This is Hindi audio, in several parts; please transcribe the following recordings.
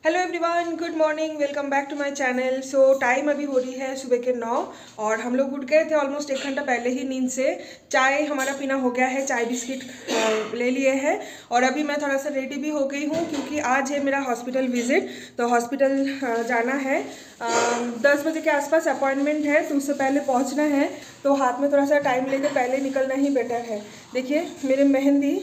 Hello everyone, good morning, welcome back to my channel. So time अभी हो रही है सुबह के 9 और हम लोग उठ गए थे ऑलमोस्ट 1 घंटा पहले ही नींद से। चाय हमारा पीना हो गया है, चाय बिस्किट ले लिए हैं और अभी मैं थोड़ा सा रेडी भी हो गई हूँ क्योंकि आज है मेरा हॉस्पिटल विजिट। तो हॉस्पिटल जाना है, 10 बजे के आसपास अपॉइंटमेंट है, तो उससे पहले पहुँचना है। तो हाथ में थोड़ा सा टाइम लेकर पहले निकलना ही बेटर है। देखिए मेरे मेहंदी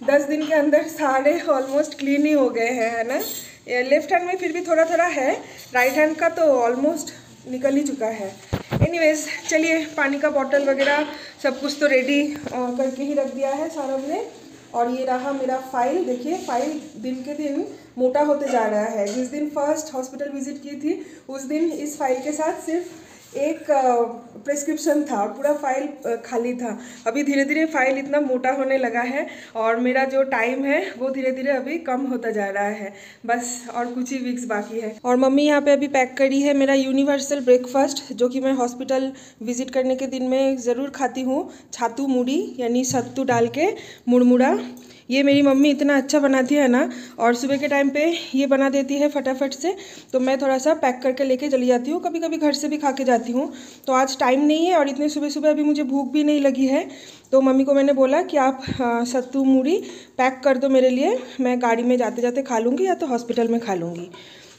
10 दिन के अंदर सारे ऑलमोस्ट क्लीन ही हो गए हैं, है ना। लेफ्ट हैंड में फिर भी थोड़ा थोड़ा है, राइट हैंड का तो ऑलमोस्ट निकल ही चुका है। एनीवेज चलिए, पानी का बॉटल वगैरह सब कुछ तो रेडी करके ही रख दिया है सौरभ ने। और ये रहा मेरा फाइल। देखिए फाइल दिन के दिन मोटा होते जा रहा है। जिस दिन फर्स्ट हॉस्पिटल विजिट की थी उस दिन इस फाइल के साथ सिर्फ एक प्रिस्क्रिप्शन था और पूरा फाइल खाली था। अभी धीरे धीरे फाइल इतना मोटा होने लगा है और मेरा जो टाइम है वो धीरे धीरे अभी कम होता जा रहा है। बस और कुछ ही वीक्स बाकी है। और मम्मी यहाँ पे अभी पैक करी है मेरा यूनिवर्सल ब्रेकफास्ट, जो कि मैं हॉस्पिटल विजिट करने के दिन में ज़रूर खाती हूँ। छातू मुड़ी यानी सत्तू डाल के मुड़मुड़ा। ये मेरी मम्मी इतना अच्छा बनाती है ना, और सुबह के टाइम पे ये बना देती है फटाफट से, तो मैं थोड़ा सा पैक करके लेके चली जाती हूँ। कभी कभी घर से भी खा के जाती हूँ। तो आज टाइम नहीं है और इतने सुबह सुबह अभी मुझे भूख भी नहीं लगी है, तो मम्मी को मैंने बोला कि आप सत्तू मूढ़ी पैक कर दो मेरे लिए, मैं गाड़ी में जाते जाते खा लूँगी या तो हॉस्पिटल में खा लूँगी।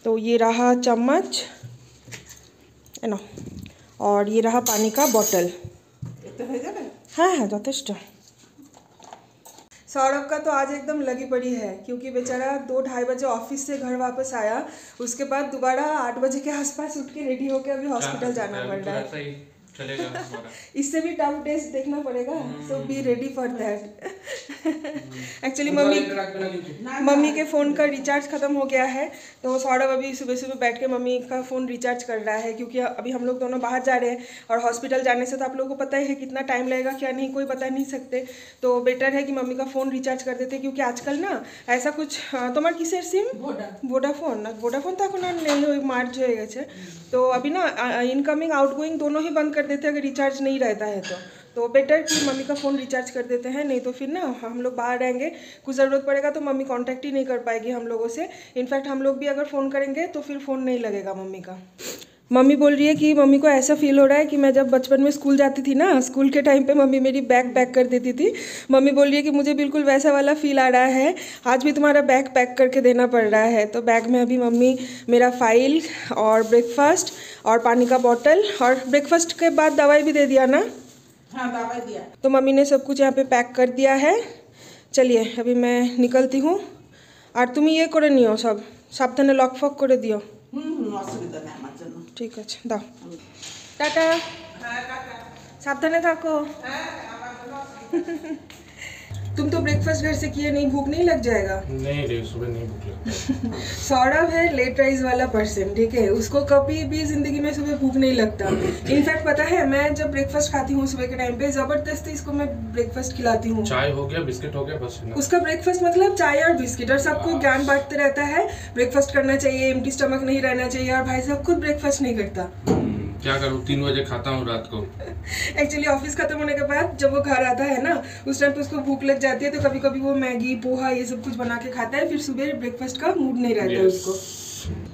तो ये रहा चम्मच, है ना, और ये रहा पानी का बॉटल। हाँ हाँ यथेष्ट। सौरभ का तो आज एकदम लगी पड़ी है क्योंकि बेचारा 2-2:30 बजे ऑफिस से घर वापस आया, उसके बाद दोबारा 8 बजे के आसपास उठ के रेडी होकर अभी हॉस्पिटल जाना पड़ रहा है। इससे भी टफ टेस्ट देखना पड़ेगा, so be ready for that. Actually mummy के फ़ोन का रिचार्ज ख़त्म हो गया है, तो सौरभ अभी सुबह सुबह बैठ के मम्मी का फ़ोन रिचार्ज कर रहा है क्योंकि अभी हम लोग दोनों बाहर जा रहे हैं और हॉस्पिटल जाने से तो आप लोगों को पता ही है कितना टाइम लगेगा, क्या नहीं कोई बता नहीं सकते। तो बेटर है कि मम्मी का फ़ोन रिचार्ज कर देते क्योंकि आजकल ना ऐसा कुछ तुम्हार किसर सिम वोडाफोन तक नहीं मार्च हो गए, तो अभी ना इनकमिंग आउटगोइंग दोनों ही बंद कर देते हैं अगर रिचार्ज नहीं रहता है तो बेटर कि मम्मी का फ़ोन रिचार्ज कर देते हैं। नहीं तो फिर ना हम लोग बाहर रहेंगे, कुछ ज़रूरत पड़ेगा तो मम्मी कांटेक्ट ही नहीं कर पाएगी हम लोगों से। इनफैक्ट हम लोग भी अगर फ़ोन करेंगे तो फिर फ़ोन नहीं लगेगा मम्मी का। मम्मी बोल रही है कि मम्मी को ऐसा फील हो रहा है कि मैं जब बचपन में स्कूल जाती थी ना, स्कूल के टाइम पे मम्मी मेरी बैग पैक कर देती थी। मम्मी बोल रही है कि मुझे बिल्कुल वैसा वाला फील आ रहा है, आज भी तुम्हारा बैग पैक करके देना पड़ रहा है। तो बैग में अभी मम्मी मेरा फाइल और ब्रेकफास्ट और पानी का बॉटल, और ब्रेकफास्ट के बाद दवाई भी दे दिया ना। हाँ दवाई दिया, तो मम्मी ने सब कुछ यहाँ पे पैक कर दिया है। चलिए अभी मैं निकलती हूँ। और तुम ये करे नियो, सब सावधाने लक फक करे दियो। ठीक है, दाओ, टाटा, सावधाने थाको। तुम तो ब्रेकफास्ट घर से किए नहीं, भूख नहीं लग जाएगा? नहीं रे, सुबह नहीं भूख लगती। सौरभ है लेट राइज वाला पर्सन, ठीक है, उसको कभी भी जिंदगी में सुबह भूख नहीं लगता। इनफैक्ट पता है मैं जब ब्रेकफास्ट खाती हूँ सुबह के टाइम पे जबरदस्ती इसको मैं ब्रेकफास्ट खिलाती हूँ। चाय हो गया, बिस्किट हो गया, बस उसका ब्रेकफास्ट मतलब चाय और बिस्किट, और सबको ज्ञान बांटते रहता है ब्रेकफास्ट करना चाहिए, एम्प्टी स्टमक नहीं रहना चाहिए, और भाई साहब खुद ब्रेकफास्ट नहीं करता। क्या करूँ, 3 बजे खाता हूँ रात को। एक्चुअली ऑफिस खत्म होने के बाद जब वो घर आता है ना, उस टाइम पे उसको भूख लग जाती है, तो कभी कभी वो मैगी पोहा ये सब कुछ बना के खाता है, फिर सुबह ब्रेकफास्ट का मूड नहीं रहता उसको।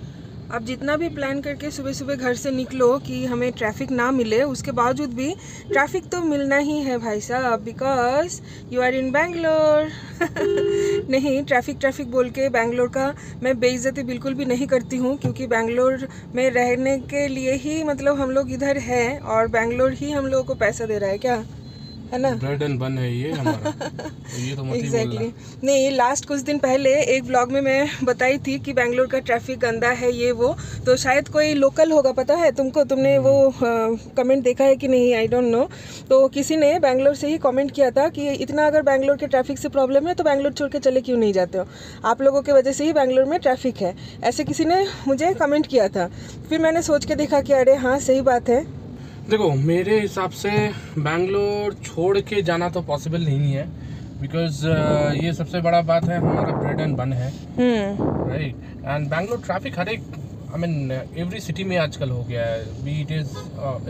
अब जितना भी प्लान करके सुबह सुबह घर से निकलो कि हमें ट्रैफिक ना मिले, उसके बावजूद भी ट्रैफिक तो मिलना ही है भाई साहब, because you are in Bangalore. नहीं, ट्रैफिक बोल के बैंगलोर का मैं बेइज्जती बिल्कुल भी नहीं करती हूँ, क्योंकि बैंगलोर में रहने के लिए ही मतलब हम लोग इधर हैं और बैंगलोर ही हम लोगों को पैसा दे रहा है, क्या है ना। ब्रेड एंड बन है ये हमारा। तो ये तो मत ही बोलना। नहीं, लास्ट कुछ दिन पहले एक ब्लॉग में मैं बताई थी कि बैंगलोर का ट्रैफिक गंदा है ये वो, तो शायद कोई लोकल होगा, पता है तुमको, तुमने वो कमेंट देखा है कि नहीं, आई डोंट नो। तो किसी ने बैंगलोर से ही कमेंट किया था कि इतना अगर बैंगलोर के ट्रैफिक से प्रॉब्लम है तो बैंगलोर छोड़ के चले क्यों नहीं जाते हो, आप लोगों की वजह से ही बैंगलोर में ट्रैफिक है, ऐसे किसी ने मुझे कमेंट किया था। फिर मैंने सोच के देखा कि अरे हाँ सही बात है। देखो मेरे हिसाब से बैंगलोर छोड़ के जाना तो पॉसिबल नहीं है, बिकॉज ये सबसे बड़ा बात है, हमारा ब्रेड एंड बन है, राइट। एंड बैंगलोर ट्रैफिक हर एक, आई मीन एवरी सिटी में आजकल हो गया है। B it is,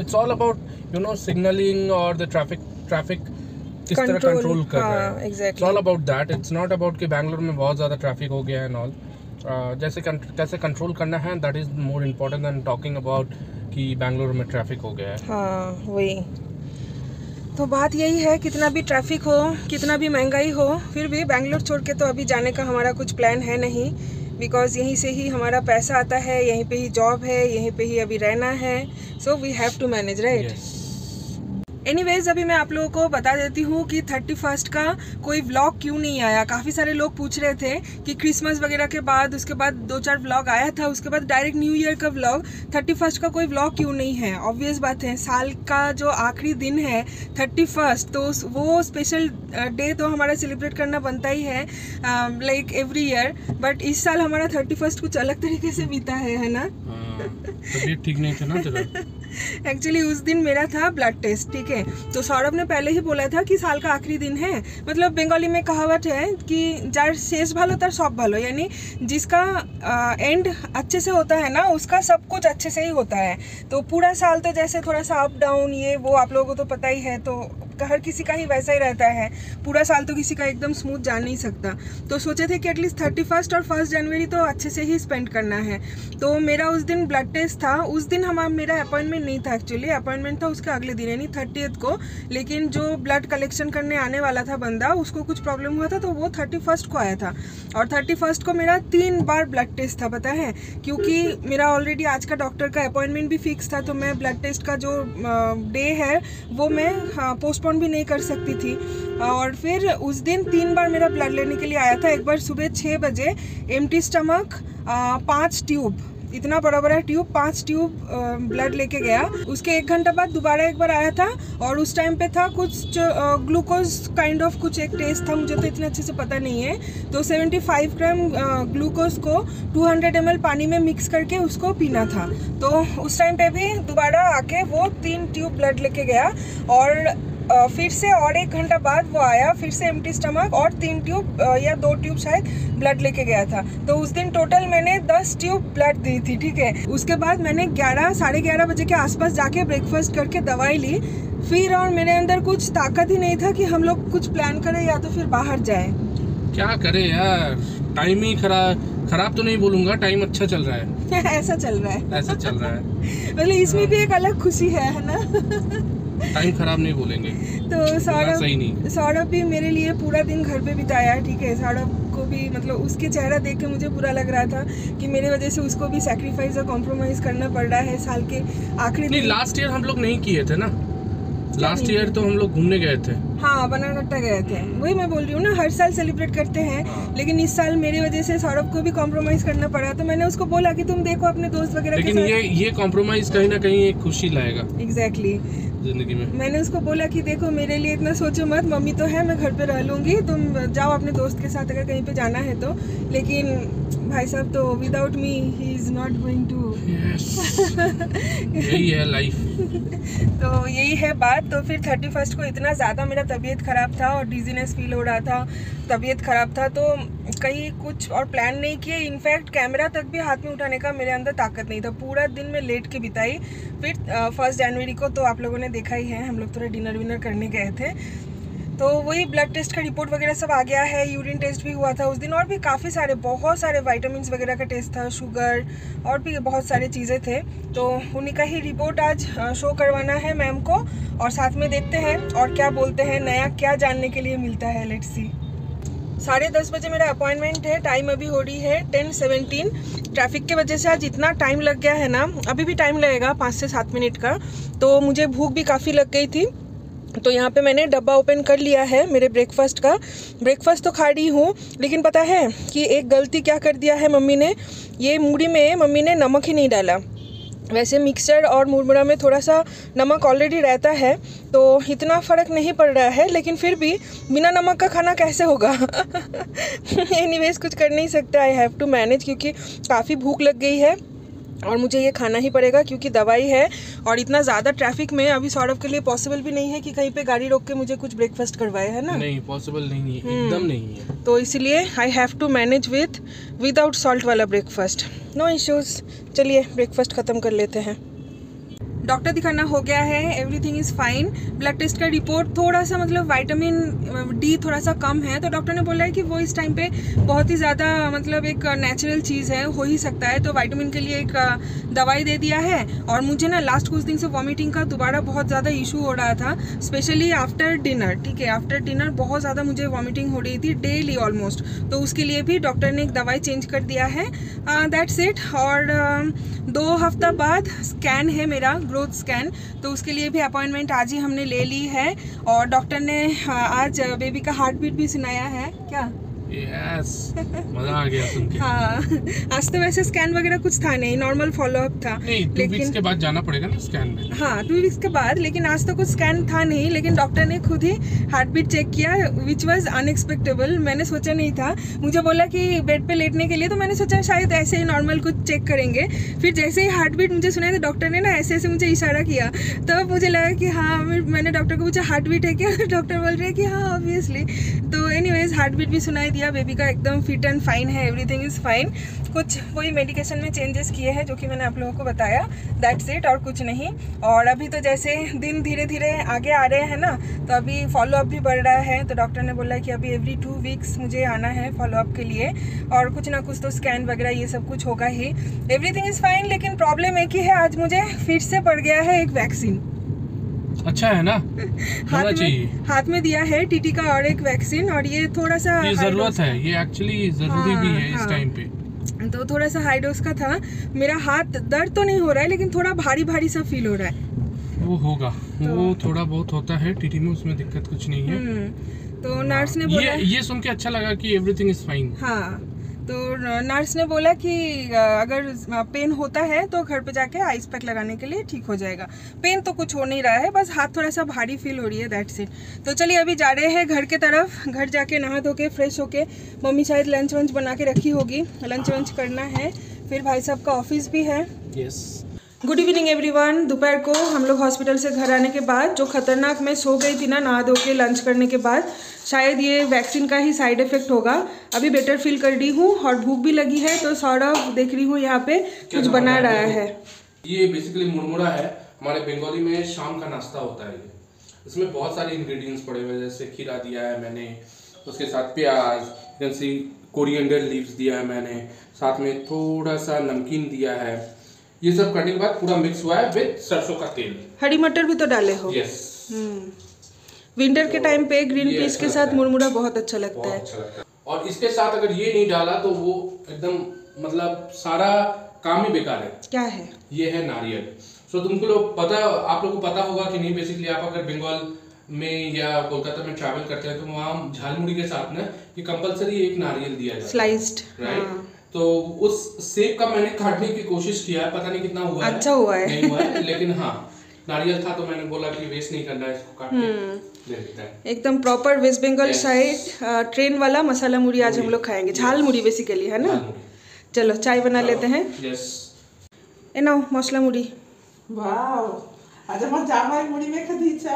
it's all about you know signalling और द ट्रैफिक किस तरह कंट्रोल कर रहा है। It's all about that, it's not about कि बैंगलोर में बहुत ज़्यादा ट्रैफिक हो गया है एंड ऑल। जैसे कैसे कंट्रोल करना है, that is more important than talking about कि बेंगलोर में ट्रैफिक हो गया है। हाँ वही तो बात यही है, कितना भी ट्रैफिक हो, कितना भी महंगाई हो, फिर भी बेंगलोर छोड़ के तो अभी जाने का हमारा कुछ प्लान है नहीं, बिकॉज़ यहीं से ही हमारा पैसा आता है, यहीं पे ही जॉब है, यहीं पे ही अभी रहना है, so we have to manage, right. Anyways अभी मैं आप लोगों को बता देती हूँ कि 31st का कोई व्लॉग क्यों नहीं आया। काफ़ी सारे लोग पूछ रहे थे कि क्रिसमस वगैरह के बाद उसके बाद 2-4 व्लॉग आया था, उसके बाद डायरेक्ट न्यू ईयर का व्लॉग, 31st का कोई व्लॉग क्यों नहीं है। ऑब्वियस बात है, साल का जो आखिरी दिन है 31st, तो वो स्पेशल डे तो हमारा सेलिब्रेट करना बनता ही है लाइक एवरी ईयर, बट इस साल हमारा 31st कुछ अलग तरीके से बीता है ना। तबीयत ठीक नहीं था ना तेरा। एक्चुअली उस दिन मेरा था ब्लड टेस्ट, ठीक है, तो सौरभ ने पहले ही बोला था कि साल का आखिरी दिन है, मतलब बंगाली में कहावत है कि जार शेष भालो तार सब भालो, यानी जिसका एंड अच्छे से होता है ना उसका सब कुछ अच्छे से ही होता है। तो पूरा साल तो जैसे थोड़ा सा अप डाउन ये वो आप लोगों को तो पता ही है, तो हर किसी का ही वैसा ही रहता है, पूरा साल तो किसी का एकदम स्मूथ जा नहीं सकता। तो सोचे थे कि एटलीस्ट 31st और 1 जनवरी तो अच्छे से ही स्पेंड करना है। तो मेरा उस दिन ब्लड टेस्ट था, उस दिन मेरा अपॉइंटमेंट नहीं था, एक्चुअली अपॉइंटमेंट था उसके अगले दिन यानी 30th को, लेकिन जो ब्लड कलेक्शन करने आने वाला था बंदा, उसको कुछ प्रॉब्लम हुआ था तो वो 31st को आया था। और 31st को मेरा 3 बार ब्लड टेस्ट था, पता है, क्योंकि मेरा ऑलरेडी आज का डॉक्टर का अपॉइंटमेंट भी फिक्स था, तो मैं ब्लड टेस्ट का जो डे है वो मैं पोस्टपोन भी नहीं कर सकती थी। और फिर उस दिन 3 बार मेरा ब्लड लेने के लिए आया था। एक बार सुबह 6 बजे एम्प्टी स्टमक 5 ट्यूब, इतना बड़ा बड़ा ट्यूब, 5 ट्यूब ब्लड लेके गया। उसके 1 घंटा बाद दोबारा एक बार आया था, और उस टाइम पे था कुछ ग्लूकोज काइंड ऑफ कुछ एक टेस्ट था, मुझे तो इतना अच्छे से पता नहीं है। तो 75 ग्राम ग्लूकोज को 200 ml पानी में मिक्स करके उसको पीना था। तो उस टाइम पे भी दोबारा आके वो 3 ट्यूब ब्लड लेके गया, और फिर से और 1 घंटा बाद वो आया, फिर से एम्प्टी स्टमक और 3 ट्यूब या 2 ट्यूब शायद ब्लड लेके गया था। तो उस दिन टोटल मैंने 10 ट्यूब ब्लड दी थी, ठीक है। उसके बाद मैंने 11-11:30 बजे के आसपास जाके ब्रेकफास्ट करके दवाई ली, फिर और मेरे अंदर कुछ ताकत ही नहीं था कि हम लोग कुछ प्लान करें या तो फिर बाहर जाए। क्या करे यार, टाइम ही खराब तो नहीं बोलूंगा, टाइम अच्छा चल रहा है। ऐसा चल रहा है, ऐसा चल रहा है, मतलब इसमें भी एक अलग खुशी है ना। टाइम खराब नहीं बोलेंगे। तो सौरभ भी मेरे लिए पूरा दिन घर पे बिताया, ठीक है। सौरभ को भी मतलब उसके चेहरा देख के मुझे बुरा लग रहा था कि मेरे वजह से उसको भी सैक्रिफाइस और कॉम्प्रोमाइज करना पड़ रहा है साल के आखिरी दिन। लास्ट ईयर हम लोग नहीं किए थे ना, लास्ट ईयर तो हम लोग घूमने गए थे। हाँ, बनारघट्टा गए थे, वही मैं बोल रही हूँ ना, हर साल सेलिब्रेट करते हैं, लेकिन इस साल मेरी वजह से सौरभ को भी कॉम्प्रोमाइज करना पड़ा। तो मैंने उसको बोला कि तुम देखो अपने दोस्त वगैरह लेकिन ये कॉम्प्रोमाइज कहीं ना कहीं एक खुशी लाएगा एग्जैक्टली जिंदगी में। मैंने उसको बोला कि देखो मेरे लिए इतना सोचो मत, मम्मी तो है, मैं घर पे रह लूँगी, तुम जाओ अपने दोस्त के साथ अगर कहीं पे जाना है तो। लेकिन भाई साहब तो without me he is not going to. यही है लाइफ। तो यही है बात। तो फिर 31st को इतना ज़्यादा मेरा तबीयत ख़राब था और डिजीनेस फील हो रहा था, तबीयत ख़राब था, तो कहीं कुछ और प्लान नहीं किए। इनफैक्ट कैमरा तक भी हाथ में उठाने का मेरे अंदर ताकत नहीं था, पूरा दिन में लेट के बिताई। फिर 1 जनवरी को तो आप लोगों ने देखा ही है, हम लोग थोड़ा डिनर विनर करने गए थे, तो वही ब्लड टेस्ट का रिपोर्ट वगैरह सब आ गया है। यूरिन टेस्ट भी हुआ था उस दिन, और भी काफ़ी सारे बहुत सारे विटामिन्स वगैरह का टेस्ट था, शुगर और भी बहुत सारी चीज़ें थे। तो उन्हीं का ही रिपोर्ट आज शो करवाना है मैम को, और साथ में देखते हैं और क्या बोलते हैं, नया क्या जानने के लिए मिलता है। Let's see. 10:30 बजे मेरा अपॉइंटमेंट है, टाइम अभी हो रही है 10:17। ट्रैफिक के वजह से आज इतना टाइम लग गया है ना, अभी भी टाइम लगेगा 5 से 7 मिनट का। तो मुझे भूख भी काफ़ी लग गई थी, तो यहाँ पे मैंने डब्बा ओपन कर लिया है मेरे ब्रेकफास्ट का। ब्रेकफास्ट तो खा रही हूँ, लेकिन पता है कि एक गलती क्या कर दिया है मम्मी ने, ये मूढ़ी में मम्मी ने नमक ही नहीं डाला। वैसे मिक्सचर और मुरमुरा में थोड़ा सा नमक ऑलरेडी रहता है, तो इतना फ़र्क नहीं पड़ रहा है, लेकिन फिर भी बिना नमक का खाना कैसे होगा। एनीवेज कुछ कर नहीं सकते, आई हैव टू मैनेज, क्योंकि काफ़ी भूख लग गई है और मुझे ये खाना ही पड़ेगा क्योंकि दवाई है। और इतना ज़्यादा ट्रैफिक में अभी सौरभ के लिए पॉसिबल भी नहीं है कि कहीं पे गाड़ी रोक के मुझे कुछ ब्रेकफास्ट करवाए, है ना। नहीं, पॉसिबल नहीं है, एकदम नहीं है। तो इसलिए I have to manage without salt वाला ब्रेकफास्ट, नो इश्यूज़। चलिए ब्रेकफास्ट ख़त्म कर लेते हैं। डॉक्टर दिखाना हो गया है, everything is fine. Blood test का रिपोर्ट थोड़ा सा मतलब विटामिन डी थोड़ा सा कम है, तो डॉक्टर ने बोला है कि वो इस टाइम पे बहुत ही ज़्यादा मतलब एक नेचुरल चीज़ है, हो ही सकता है, तो विटामिन के लिए एक दवाई दे दिया है। और मुझे ना लास्ट कुछ दिन से वॉमिटिंग का दोबारा बहुत ज़्यादा इशू हो रहा था, स्पेशली आफ्टर डिनर। ठीक है, आफ्टर डिनर बहुत ज़्यादा मुझे वॉमिटिंग हो रही थी डेली ऑलमोस्ट, तो उसके लिए भी डॉक्टर ने एक दवाई चेंज कर दिया है। That's it. और 2 हफ्ता बाद स्कैन है मेरा, ग्रोथ स्कैन, तो उसके लिए भी अपॉइंटमेंट आज ही हमने ले ली है। और डॉक्टर ने आज बेबी का हार्ट बीट भी सुनाया है। क्या यस, मजा आ गया सुन के। हाँ, आज तो वैसे स्कैन वगैरह कुछ था नहीं, नॉर्मल फॉलोअप था। नहीं, 2 वीक्स के बाद जाना पड़ेगा ना स्कैन में। हाँ, 2 वीक्स के बाद, लेकिन आज तो कुछ स्कैन था नहीं, लेकिन डॉक्टर ने खुद ही हार्ट बीट चेक किया, विच वाज अनएक्सपेक्टेबल। मैंने सोचा नहीं था, मुझे बोला कि बेड पे लेटने के लिए, तो मैंने सोचा शायद ऐसे ही नॉर्मल कुछ चेक करेंगे। फिर जैसे ही हार्ट बीट मुझे सुनाया, तो डॉक्टर ने ना ऐसे ऐसे मुझे इशारा किया, तब मुझे लगा कि हाँ, मैंने डॉक्टर को पूछा हार्ट बीट है क्या, डॉक्टर बोल रहे हैं कि हाँ ऑब्वियसली। तो एनीवेज हार्ट बीट भी सुनाई दिया, बेबी का एकदम फिट एंड फाइन है, एवरीथिंग इज़ फाइन। कुछ कोई मेडिकेशन में चेंजेस किए हैं जो कि मैंने आप लोगों को बताया, दैट्स इट, और कुछ नहीं। और अभी तो जैसे दिन धीरे धीरे आगे आ रहे हैं ना, तो अभी फॉलोअप भी बढ़ रहा है, तो डॉक्टर ने बोला कि अभी एवरी 2 वीक्स मुझे आना है फॉलोअप के लिए, और कुछ ना कुछ तो स्कैन वगैरह ये सब कुछ होगा ही। एवरीथिंग इज़ फाइन, लेकिन प्रॉब्लम एक ही है, आज मुझे फिर से पड़ गया है एक वैक्सीन। अच्छा है ना, हाथ में दिया है टीटी का और एक वैक्सीन, और ये थोड़ा सा ये जरूरत है, ये एक्चुअली जरूरी भी है इस टाइम पे। तो थोड़ा सा हाई डोज का था। मेरा हाथ दर्द तो नहीं हो रहा है, लेकिन थोड़ा भारी भारी सा फील हो रहा है। वो होगा, वो थोड़ा बहुत होता है टीटी में, उसमें दिक्कत कुछ नहीं है। तो नर्स ने बोला, ये सुन के अच्छा लगा कि एवरीथिंग इज फाइन। हाँ, तो नर्स ने बोला कि अगर पेन होता है तो घर पे जाके आइस पैक लगाने के लिए ठीक हो जाएगा। पेन तो कुछ हो नहीं रहा है, बस हाथ थोड़ा सा भारी फील हो रही है, दैट्स इट। तो चलिए अभी जा रहे हैं घर के तरफ, घर जाके नहा धो के फ्रेश होके, मम्मी शायद लंच वंच बना के रखी होगी, लंच वंच करना है, फिर भाई साहब का ऑफिस भी है। यस। Good evening everyone. दोपहर को हम लोग हॉस्पिटल से घर आने के बाद जो खतरनाक मैं सो गई थी ना नहा धो के लंच करने के बाद, शायद ये वैक्सीन का ही साइड इफेक्ट होगा। अभी बेटर फील कर रही हूँ और भूख भी लगी है, तो सौरभ देख रही हूँ यहाँ पे कुछ बना रहा है। ये बेसिकली मुरमुरा है, हमारे बंगाली में शाम का नाश्ता होता है। इसमें बहुत सारे इंग्रेडिएंट्स पड़े हुए हैं, जैसे खीरा दिया है मैंने, उसके साथ प्याज, जैसे कोरिएंडर लीव्स दिया है मैंने, साथ में थोड़ा सा नमकीन दिया है। ये सब करने के बाद पूरा मिक्स हुआ है विद सरसों का तेल। हरी मटर भी तो डाले हो? यस। विंटर के टाइम पे ग्रीन पीस के साथ मुरमुरा बहुत अच्छा लगता है। और इसके साथ अगर ये नहीं डाला तो वो एकदम मतलब सारा काम ही बेकार है। क्या है? ये है नारियल। सो तुमको लोग पता, आप लोगों को पता होगा कि नहीं, बेसिकली आप अगर बंगाल में या कोलकाता में ट्रैवल करते हैं तो वहाँ झालमुड़ी के साथ ना ये कंपलसरी एक नारियल दिया जाता है, स्लाइस्ड, राइट? तो उस सेब का मैंने काटने की कोशिश किया है, पता नहीं कितना हुआ अच्छा है, हुआ है नहीं हुआ है, लेकिन हाँ नारियल था तो मैंने बोला कि वेस्ट नहीं करना है, इसको काट के ले लेते हैं। एकदम proper West Bengal side train वाला मसाला मुड़ी आज हम लोग खाएंगे, झाल मुड़ी बेसिकली है ना। चलो चाय बना लेते हैं। यस, ए नाउ मसला मुड़ी। वाओ, আজ আমার জামাই মুড়ি মেখে দিয়েছে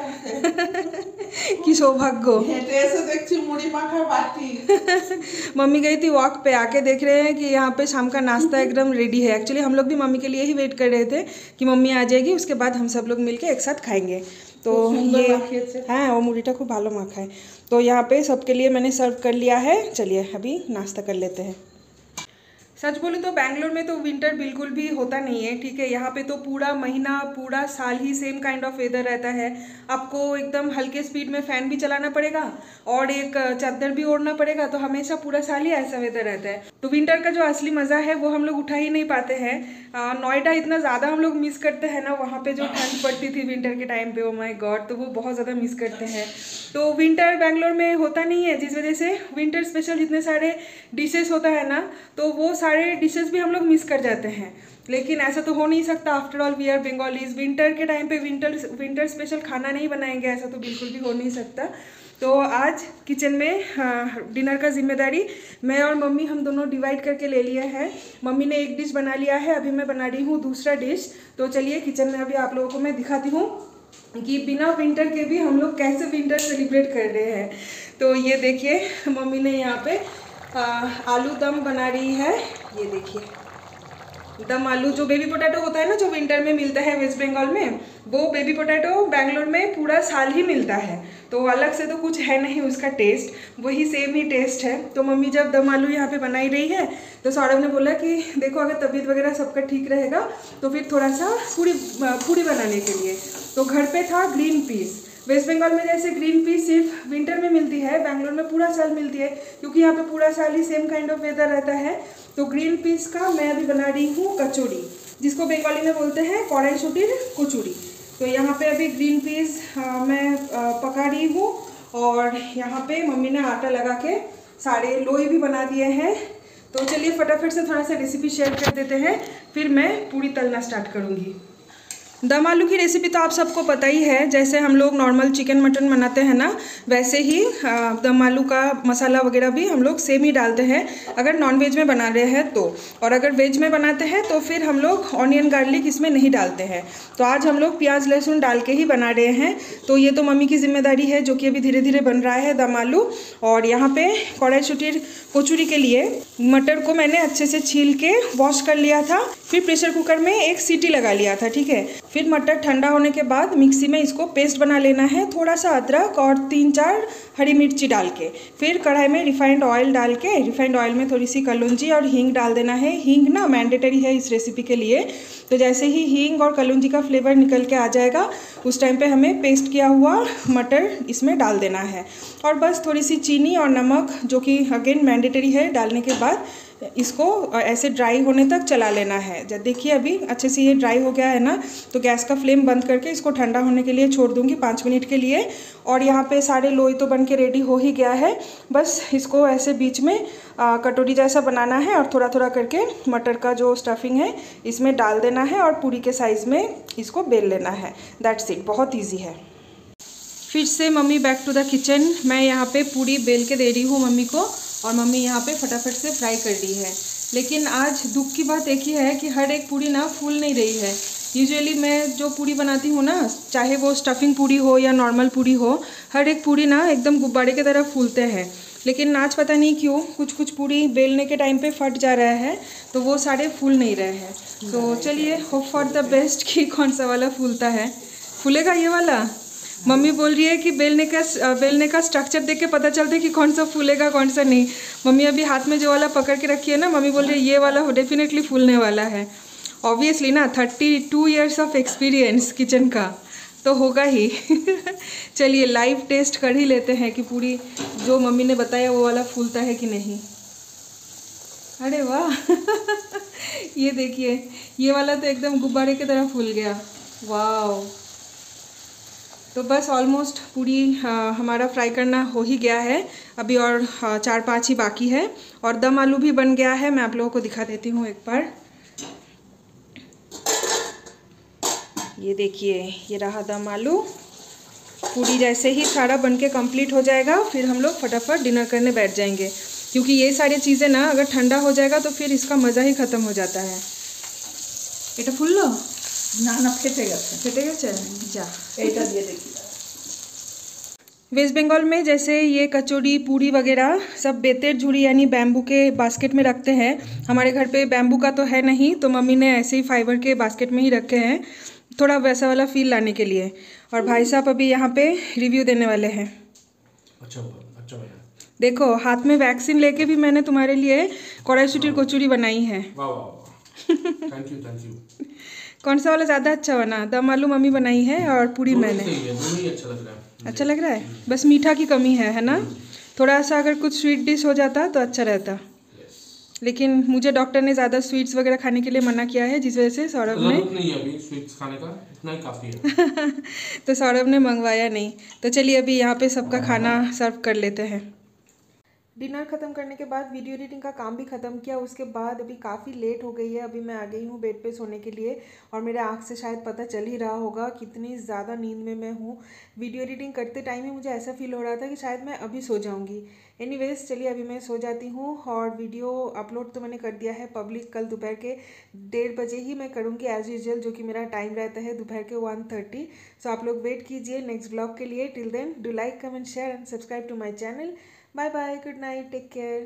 কি সৌভাগ্য। হেঁটে এসে দেখছি মুড়ি মাখা বাটি। मम्मी गई थी वॉक पे, आके देख रहे हैं कि यहाँ पे शाम का नाश्ता एकदम रेडी है। एक्चुअली हम लोग भी मम्मी के लिए ही वेट कर रहे थे कि मम्मी आ जाएगी, उसके बाद हम सब लोग मिलके एक साथ खाएंगे। तो ये हाँ, वो मुड़ीटा खूब भालो माखा है। तो यहाँ पे सबके लिए मैंने सर्व कर लिया है। चलिए अभी नाश्ता कर लेते हैं। सच बोलूँ तो बैंगलोर में तो विंटर बिल्कुल भी होता नहीं है, ठीक है। यहाँ पे तो पूरा महीना पूरा साल ही सेम काइंड ऑफ वेदर रहता है। आपको एकदम हल्के स्पीड में फ़ैन भी चलाना पड़ेगा और एक चादर भी ओढ़ना पड़ेगा, तो हमेशा पूरा साल ही ऐसा वेदर रहता है। तो विंटर का जो असली मज़ा है वो हम लोग उठा ही नहीं पाते हैं। नोएडा इतना ज़्यादा हम लोग मिस करते हैं ना, वहाँ पे जो ठंड पड़ती थी विंटर के टाइम पे, ओ माय गॉड, तो वो बहुत ज़्यादा मिस करते हैं। तो विंटर बैंगलोर में होता नहीं है, जिस वजह से विंटर स्पेशल जितने सारे डिशेस होता है ना, तो वो सारे डिशेस भी हम लोग मिस कर जाते हैं। लेकिन ऐसा तो हो नहीं सकता, after all we are Bengalis. Winter के टाइम पे विंटर स्पेशल खाना नहीं बनाएंगे, ऐसा तो बिल्कुल भी हो नहीं सकता। तो आज किचन में डिनर का जिम्मेदारी मैं और मम्मी हम दोनों डिवाइड करके ले लिए हैं। मम्मी ने एक डिश बना लिया है, अभी मैं बना रही हूँ दूसरा डिश। तो चलिए किचन में अभी आप लोगों को मैं दिखाती हूँ कि बिना विंटर के भी हम लोग कैसे विंटर सेलिब्रेट कर रहे हैं। तो ये देखिए मम्मी ने यहाँ पे आलू दम बना रही है, ये देखिए दम आलू जो बेबी पोटैटो होता है ना, जो विंटर में मिलता है वेस्ट बंगाल में, वो बेबी पोटैटो बैंगलोर में पूरा साल ही मिलता है, तो अलग से तो कुछ है नहीं उसका टेस्ट, वही सेम ही टेस्ट है। तो मम्मी जब दम आलू यहाँ पे बनाई रही है तो सौरभ ने बोला कि देखो अगर तबीयत वगैरह सबका ठीक रहेगा तो फिर थोड़ा सा पूड़ी बनाने के लिए। तो घर पे था ग्रीन पीस। वेस्ट बंगाल में जैसे ग्रीन पीस सिर्फ विंटर में मिलती है, बैंगलोर में पूरा साल मिलती है, क्योंकि यहाँ पे पूरा साल ही सेम काइंड ऑफ वेदर रहता है। तो ग्रीन पीस का मैं अभी बना रही हूँ कचौड़ी, जिसको बंगाली में बोलते हैं कड़ाईशुटीर कचौड़ी। तो यहाँ पे अभी ग्रीन पीस मैं पका रही हूँ, और यहाँ पे मम्मी ने आटा लगा के सारे लोई भी बना दिए हैं। तो चलिए फटाफट से थोड़ा सा रेसिपी शेयर कर देते हैं, फिर मैं पूड़ी तलना स्टार्ट करूँगी। दम आलू की रेसिपी तो आप सबको पता ही है, जैसे हम लोग नॉर्मल चिकन मटन बनाते हैं ना, वैसे ही दम आलू का मसाला वगैरह भी हम लोग सेम ही डालते हैं अगर नॉनवेज में बना रहे हैं तो। और अगर वेज में बनाते हैं तो फिर हम लोग ऑनियन गार्लिक इसमें नहीं डालते हैं। तो आज हम लोग प्याज लहसुन डाल के ही बना रहे हैं। तो ये तो मम्मी की जिम्मेदारी है, जो कि अभी धीरे धीरे बन रहा है दम आलू। और यहाँ पे कड़ाईशुटीर कचौड़ी के लिए मटर को मैंने अच्छे से छील के वॉश कर लिया था, फिर प्रेशर कुकर में एक सीटी लगा लिया था, ठीक है। फिर मटर ठंडा होने के बाद मिक्सी में इसको पेस्ट बना लेना है, थोड़ा सा अदरक और 3-4 हरी मिर्ची डाल के। फिर कढ़ाई में रिफाइंड ऑयल डाल के, रिफाइंड ऑयल में थोड़ी सी कलौंजी और हींग डाल देना है। हींग ना मैंडेटरी है इस रेसिपी के लिए। तो जैसे ही हींग और कलौंजी का फ्लेवर निकल के आ जाएगा, उस टाइम पे हमें पेस्ट किया हुआ मटर इसमें डाल देना है। और बस थोड़ी सी चीनी और नमक, जो कि अगेन मैंडेटरी है, डालने के बाद इसको ऐसे ड्राई होने तक चला लेना है। जब देखिए अभी अच्छे से ये ड्राई हो गया है ना, तो गैस का फ्लेम बंद करके इसको ठंडा होने के लिए छोड़ दूंगी 5 मिनट के लिए। और यहाँ पे सारे लोई तो बन के रेडी हो ही गया है, बस इसको ऐसे बीच में कटोरी जैसा बनाना है और थोड़ा थोड़ा करके मटर का जो स्टफिंग है इसमें डाल देना है और पूरी के साइज़ में इसको बेल लेना है। दैट्स इट, बहुत ईजी है। फिर से mummy back to the kitchen. मैं यहाँ पे पूड़ी बेल के दे रही हूँ मम्मी को, और मम्मी यहाँ पे फटाफट से फ्राई कर दी है। लेकिन आज दुख की बात एक ही है कि हर एक पूड़ी ना फूल नहीं रही है। यूजुअली मैं जो पूड़ी बनाती हूँ ना, चाहे वो स्टफिंग पूड़ी हो या नॉर्मल पूड़ी हो, हर एक पूड़ी ना एकदम गुब्बारे की तरह फूलते हैं। लेकिन आज पता नहीं क्यों कुछ कुछ पूड़ी बेलने के टाइम पे फट जा रहा है, तो वो सारे फूल नहीं रहे हैं। तो चलिए होप फॉर द बेस्ट कि कौन सा वाला फूलता है। फूलेगा ये वाला? मम्मी बोल रही है कि बेलने का स्ट्रक्चर देख के पता चलता है कि कौन सा फूलेगा कौन सा नहीं। मम्मी अभी हाथ में जो वाला पकड़ के रखी है ना, मम्मी बोल रही है ये वाला डेफिनेटली फूलने वाला है। ऑब्वियसली ना, 32 ईयर्स ऑफ एक्सपीरियंस किचन का, तो होगा ही। चलिए लाइव टेस्ट कर ही लेते हैं कि पूरी जो मम्मी ने बताया वो वाला फूलता है कि नहीं। अरे वाह! ये देखिए, ये वाला तो एकदम गुब्बारे की तरह फूल गया। वाह! तो बस ऑलमोस्ट पूरी हमारा फ्राई करना हो ही गया है, अभी और 4-5 ही बाकी है। और दम आलू भी बन गया है, मैं आप लोगों को दिखा देती हूँ एक बार। ये देखिए, ये रहा दम आलू। पूरी जैसे ही सारा बन के कम्प्लीट हो जाएगा, फिर हम लोग फटाफट डिनर करने बैठ जाएंगे, क्योंकि ये सारी चीज़ें ना अगर ठंडा हो जाएगा तो फिर इसका मज़ा ही ख़त्म हो जाता है। এটা ফুললো না না ফেটে গেছে ফেটে গেছে যা এইটা দিয়ে দেখি। वेस्ट बंगाल में जैसे ये कचौड़ी पूड़ी वगैरह सब बेतेर झुड़ी यानी बैम्बू के बास्केट में रखते हैं। हमारे घर पे बैम्बू का तो है नहीं, तो मम्मी ने ऐसे ही फाइबर के बास्केट में ही रखे हैं, थोड़ा वैसा वाला फील लाने के लिए। और भाई साहब अभी यहाँ पे रिव्यू देने वाले हैं। अच्छा भैया, देखो हाथ में वैक्सीन लेके भी मैंने तुम्हारे लिए कड़ाईशुटीर कचौड़ी बनाई है। Thank you. कौन सा वाला ज़्यादा अच्छा बना? दम आलू मम्मी बनाई है और पूड़ी मैंने। दोनों ही अच्छा लग रहा है। अच्छा लग रहा है, बस मीठा की कमी है ना? थोड़ा सा अगर कुछ स्वीट डिश हो जाता तो अच्छा रहता। लेकिन मुझे डॉक्टर ने ज़्यादा स्वीट्स वगैरह खाने के लिए मना किया है, जिस वजह से सौरभ ने नहीं अभी स्वीट्स खाने का, इतना ही काफ़ी है। तो सौरभ ने मंगवाया नहीं। तो चलिए अभी यहाँ पे सबका खाना सर्व कर लेते हैं। डिनर ख़त्म करने के बाद वीडियो एडिटिंग का काम भी ख़त्म किया। उसके बाद अभी काफ़ी लेट हो गई है, अभी मैं आ गई हूँ बेड पे सोने के लिए। और मेरे आँख से शायद पता चल ही रहा होगा कितनी ज़्यादा नींद में मैं हूँ। वीडियो एडिटिंग करते टाइम ही मुझे ऐसा फील हो रहा था कि शायद मैं अभी सो जाऊँगी। एनीवेज चलिए अभी मैं सो जाती हूँ। और वीडियो अपलोड तो मैंने कर दिया है पब्लिक, कल दोपहर के 1:30 बजे ही मैं करूँगी एज़ यूजुअल, जो कि मेरा टाइम रहता है दोपहर के 1:30। सो आप लोग वेट कीजिए नेक्स्ट ब्लॉग के लिए। Till then do like, comment, share and subscribe to my channel. Bye bye, good night, take care.